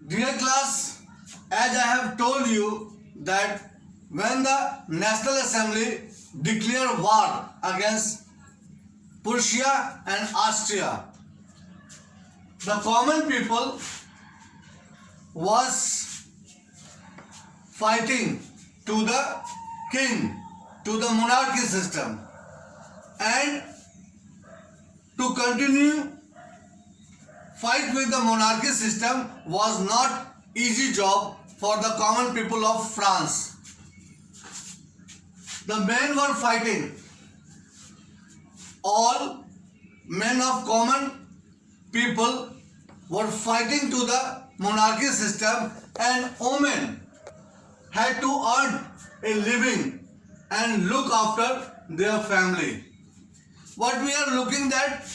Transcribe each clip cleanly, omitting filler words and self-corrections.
Dear class, as I have told you that when the National Assembly declared war against Prussia and Austria, the common people was fighting to the king, to the monarchy system, and to continue fight with the monarchy system was not easy job for the common people of France. The men were fighting. All men of common people were fighting to the monarchy system, and women had to earn a living and look after their family. What we are looking at,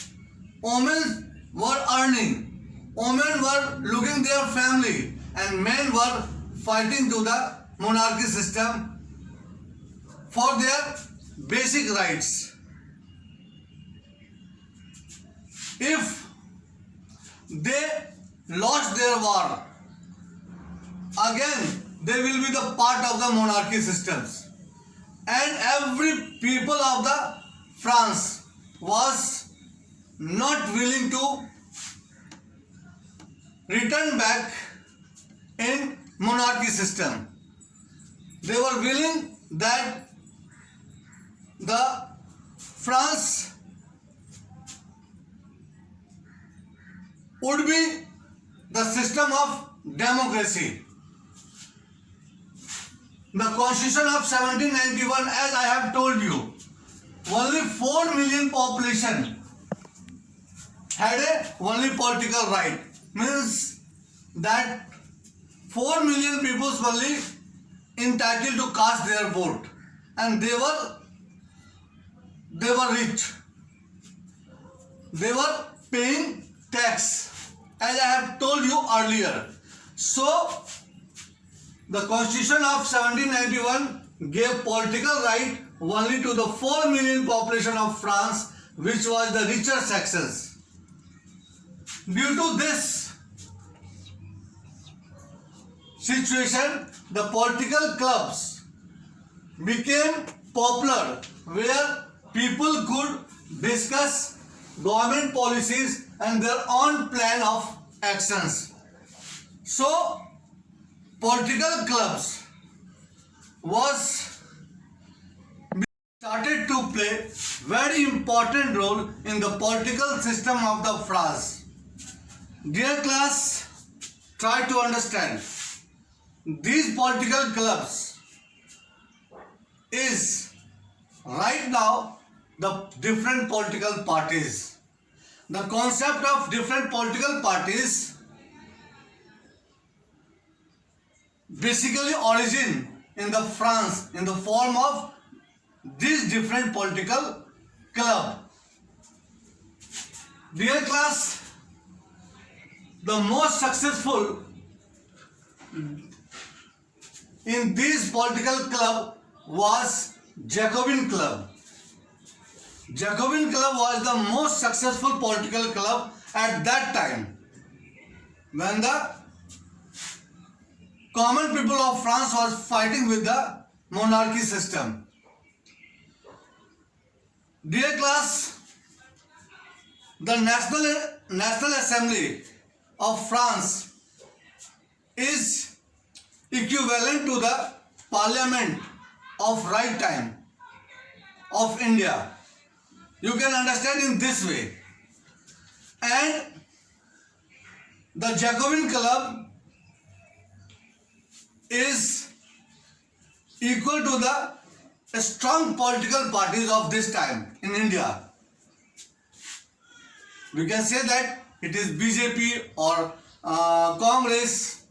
women were earning, women were looking their family, and men were fighting to the monarchy system for their basic rights. If they lost their war, again they will be the part of the monarchy systems, and every people of the France was not willing to return back in monarchy system. They were willing that the France would be the system of democracy. The Constitution of 1791, as I have told you, only 4 million population had a only political right. Means that 4 million people only entitled to cast their vote, and they were rich. They were paying tax, as I have told you earlier. So the Constitution of 1791 gave political right only to the 4 million population of France, which was the richer sections. Due to this situation, the political clubs became popular, where people could discuss government policies and their own plan of actions. So political clubs was started to play very important role in the political system of the France. Dear class, try to understand. These political clubs is right now the different political parties. The concept of different political parties basically origin in the France in the form of these different political club. Dear class, the most successful in this political club was Jacobin Club. Jacobin Club was the most successful political club at that time, when the common people of France was fighting with the monarchy system. Dear class, the National Assembly of France is equivalent to the Parliament of right time of India. You can understand in this way. And the Jacobin Club is equal to the strong political parties of this time in India. We can say that it is BJP or Congress.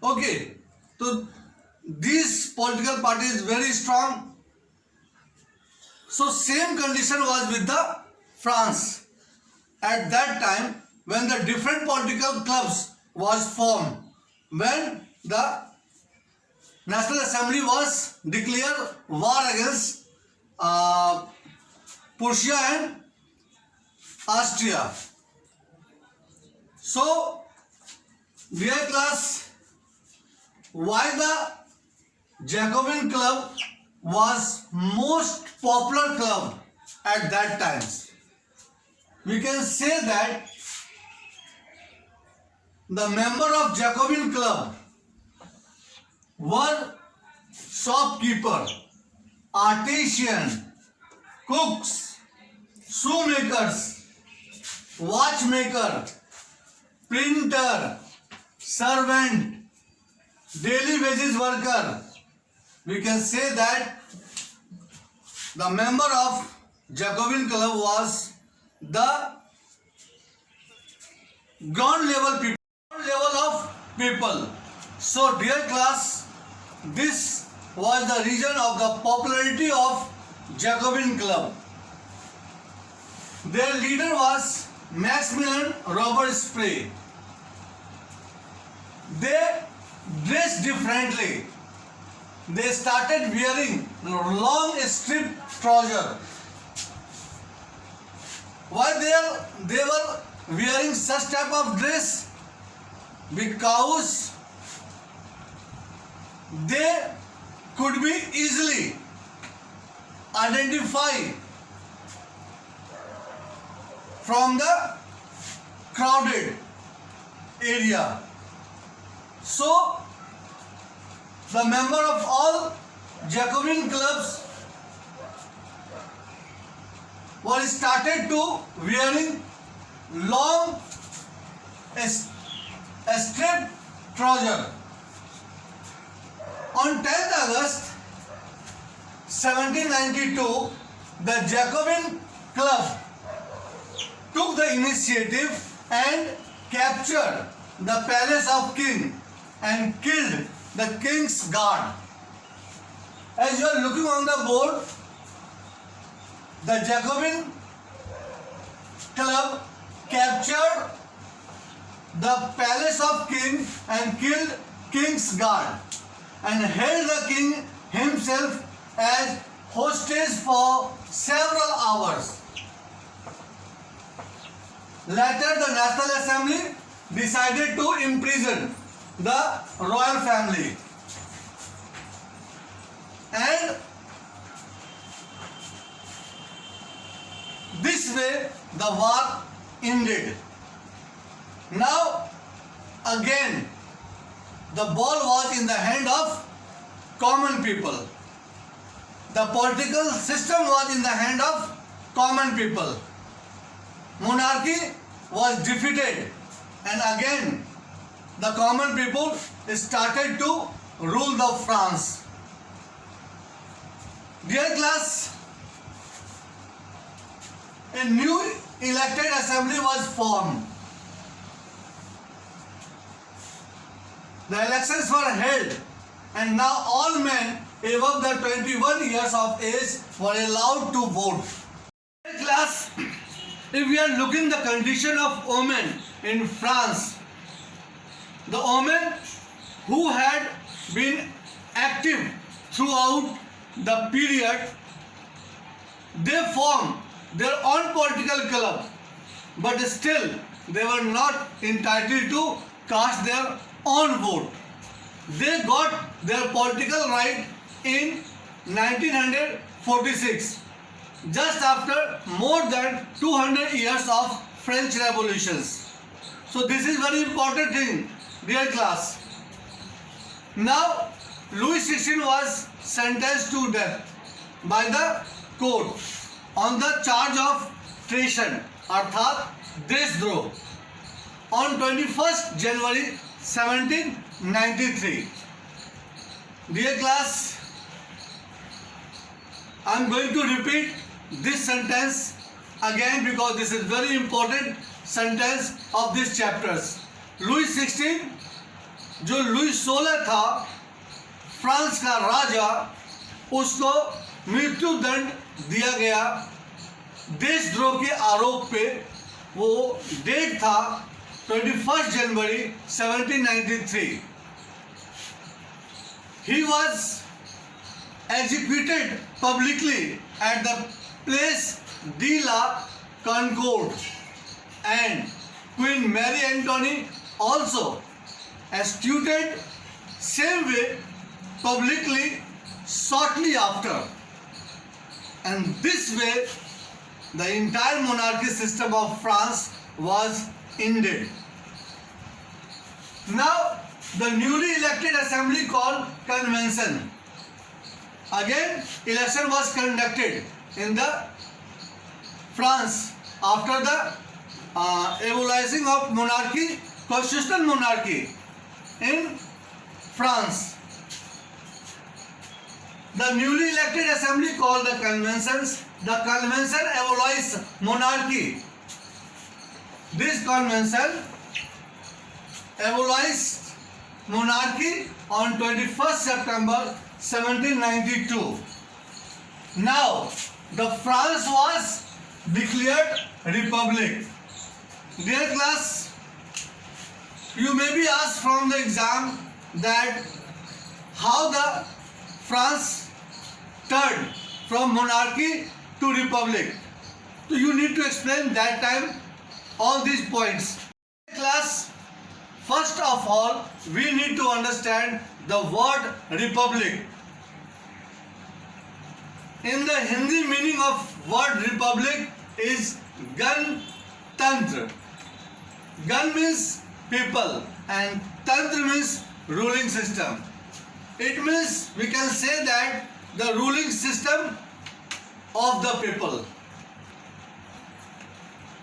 Okay, so this political party is very strong. So same condition was with the France at that time, when the different political clubs was formed, when the National Assembly was declared war against Prussia and Austria. So Dear class, why the Jacobin Club was most popular club at that times? We can say that the member of Jacobin Club were shopkeeper, artisan, cooks, shoemakers, watchmaker, printer, servant, daily wages worker. We can say that the member of Jacobin Club was the ground level of people. So dear class, this was the reason of the popularity of Jacobin Club. Their leader was Maximilian Robert Spray. They dressed differently. They started wearing long strip trousers. Why they were wearing such type of dress? Because they could be easily identified from the crowded area. So, the member of all Jacobin clubs were started to wearing long strip trouser. On 10th August 1792, the Jacobin Club took the initiative and captured the palace of king and killed the king's guard. As you are looking on the board, the Jacobin Club captured the palace of king and killed king's guard and held the king himself as hostage for several hours. Later, the National Assembly decided to imprison the royal family, and this way the war ended. Now again the ball was in the hand of common people. The political system was in the hand of common people. Monarchy was defeated, and again the common people started to rule the France. Dear class, a new elected assembly was formed. The elections were held, and now all men above the 21 years of age were allowed to vote. Dear class, if we are looking the condition of women in France, the women who had been active throughout the period, they formed their own political club, but still they were not entitled to cast their own vote. They got their political right in 1946, just after more than 200 years of French revolutions. So this is very important thing, dear class. Now Louis XVI was sentenced to death by the court on the charge of treason अर्थात देशद्रोह on 21st January 1793. Dear class, I am going to repeat this sentence again because this is very important sentence of these chapters. Louis XVI, जो Louis 16 था France का राजा, उसको मृत्यु दंड दिया गया देशद्रोह के आरोप पे। वो डेट था 21 जनवरी 1793. He was executed publicly at the Place de la Concorde, and Queen Mary Antoinette also instituted same way publicly shortly after. And this way the entire monarchy system of France was ended. Now the newly elected assembly called convention. Again election was conducted in the France after the abolishing of monarchy, constitutional monarchy in France. The newly elected assembly called the conventions. The convention abolished monarchy. This convention abolished monarchy on 21st September 1792. Now, the France was declared republic. Dear class, you may be asked from the exam that how the France turned from monarchy to republic. So you need to explain that time all these points. Class, first of all, we need to understand the word republic. In the Hindi meaning of word republic is Gantantra. Gan means people and Tantra means ruling system. It means we can say that the ruling system of the people.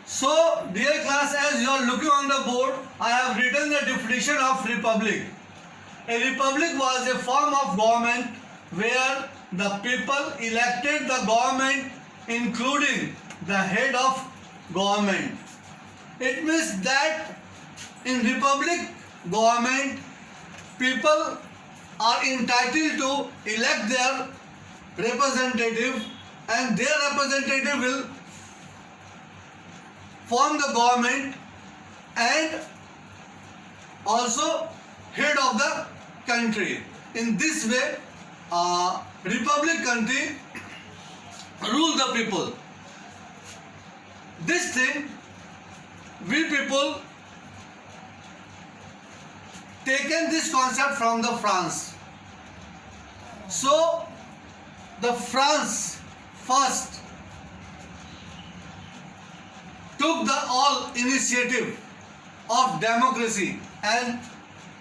So, dear class, as you are looking on the board, I have written the definition of republic. A republic was a form of government where the people elected the government, including the head of government. It means that in republic government, people are entitled to elect their representative, and their representative will form the government and also head of the country. In this way, republic country rule the people. This thing we people taken this concept from the France. So the France first took the all initiative of democracy and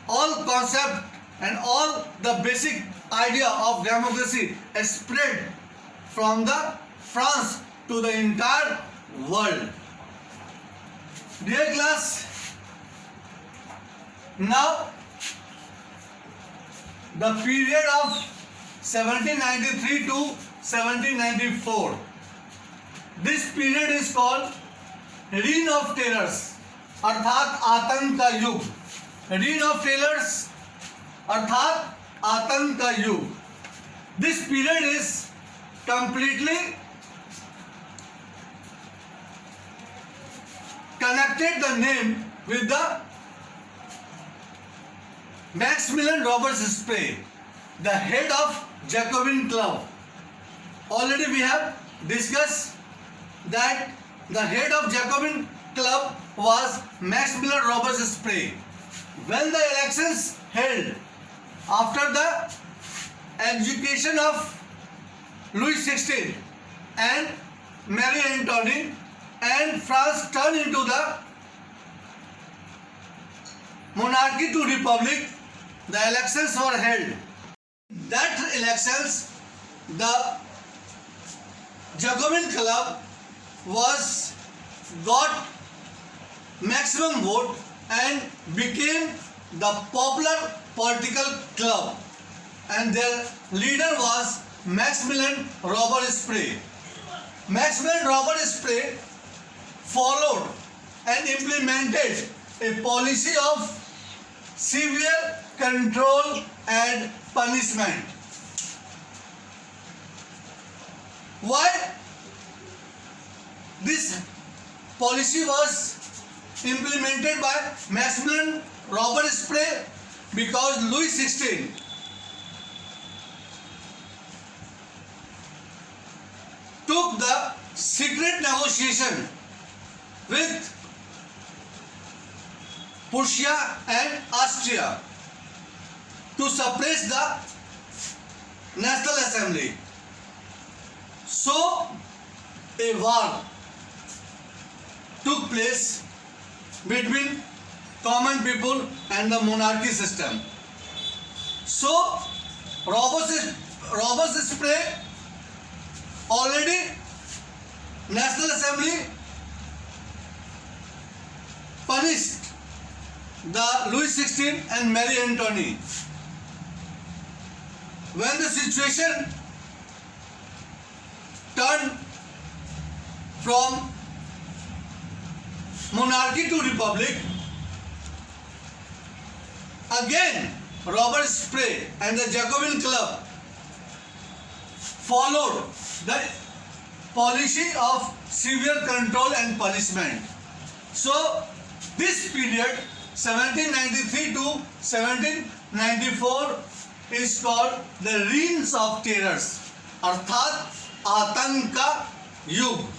all concept and all the basic idea of democracy is spread from the France to the entire world. Dear class, now the period of 1793 to 1794, this period is called Reign of Terrors अर्थात आतंक का युग. Reign of Terrors अर्थात आतंक का युग. This period is completely connected the name with the Maximilian Robespierre, the head of Jacobin Club. Already we have discussed that the head of Jacobin Club was Maximilian Robespierre. When the elections held after the execution of Louis XVI and Marie Antoinette, and France turned into the monarchy to republic, the elections were held. That elections, the Jacobin Club was got maximum vote and became the popular political club, and their leader was Maximilian Robespierre. Maximilian Robespierre followed and implemented a policy of severe control and punishment. Why this policy was implemented by Maximilian Robespierre? Because Louis XVI took the secret negotiation with Prussia and Austria to suppress the National Assembly. So a war took place between common people and the monarchy system. So Robespierre already National Assembly punished the Louis XVI and Marie Antoinette. When the situation turned from monarchy to republic, again Robespierre and the Jacobin Club followed the policy of severe control and punishment. So this period 1793 to 1794 is called the reigns of terrors, अर्थात आतंक का युग.